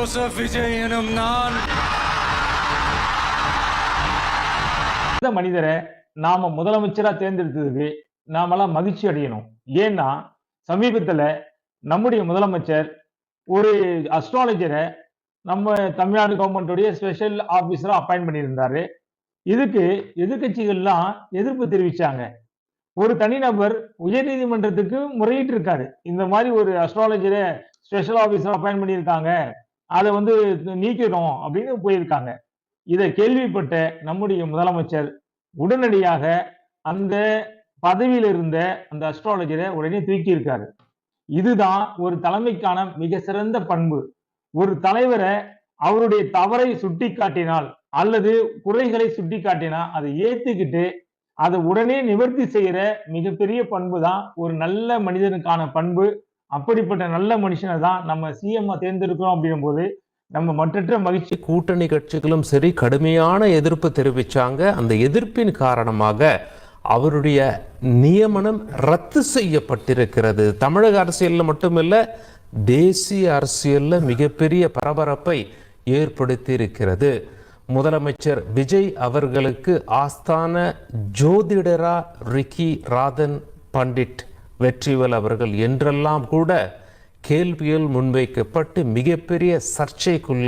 Joseph Vijay எனும் நான் இந்த மனிதரை நாம முதலமைச்சரா தேர்ந்தெடுத்ததுக்கு நாமெல்லாம் மகிழ்ச்சி அடையணும். ஏன்னா சமீபத்துல நம்முடைய முதலமைச்சர் ஒரு அஸ்ட்ராலஜரை நம்ம தமிழ்நாடு கவர்மெண்டோடைய ஸ்பெஷல் ஆபீசரா அப்பாயிண்ட் பண்ணியிருந்தாரு. இதுக்கு எதிர்க்கட்சிகள்லாம் எதிர்ப்பு தெரிவிச்சாங்க. ஒரு தனிநபர் உயர்நீதிமன்றத்துக்கு முறையிட்டு இருக்காரு. இந்த மாதிரி ஒரு அஸ்ட்ராலஜரை ஸ்பெஷல் ஆபீசரா அப்பாயிண்ட் பண்ணியிருக்காங்க, அதை நீக்கணும் அப்படின்னு போயிருக்காங்க. இதை கேள்விப்பட்ட நம்முடைய முதலமைச்சர் உடனடியாக அந்த பதவியில் இருந்த அந்த அஸ்ட்ராலஜரை உடனே தூக்கி இருக்காரு. இதுதான் ஒரு தலைமைக்கான மிக சிறந்த பண்பு. ஒரு தலைவரை அவருடைய தவறை சுட்டிக்காட்டினால் அல்லது குறைகளை சுட்டிக்காட்டினா அதை ஏத்துக்கிட்டு அதை உடனே நிவர்த்தி செய்யற மிகப்பெரிய பண்பு தான் ஒரு நல்ல மனிதனுக்கான பண்பு. அப்படிப்பட்ட நல்ல மனுஷனை தான் நம்ம சிஎம் தேர்ந்தெடுக்கிறோம் அப்படின்னும் போது நம்ம மற்றற்ற மகிழ்ச்சி. கூட்டணி கட்சிகளும் சரி கடுமையான எதிர்ப்பு தெரிவிச்சாங்க. அந்த எதிர்ப்பின் காரணமாக அவருடைய நியமனம் ரத்து செய்யப்பட்டிருக்கிறது. தமிழக அரசியலில் மட்டுமல்ல, தேசிய அரசியலில் மிகப்பெரிய பரபரப்பை ஏற்படுத்தி இருக்கிறது. முதலமைச்சர் விஜய் அவர்களுக்கு ஆஸ்தான ஜோதிடரா ரிக்கி ராதன் பண்டிட் வெற்றிவேல் அவர்கள் என்றெல்லாம் கூட கேள்விகள் முன்வைக்கப்பட்டு மிகப்பெரிய சர்ச்சைக்குள்ள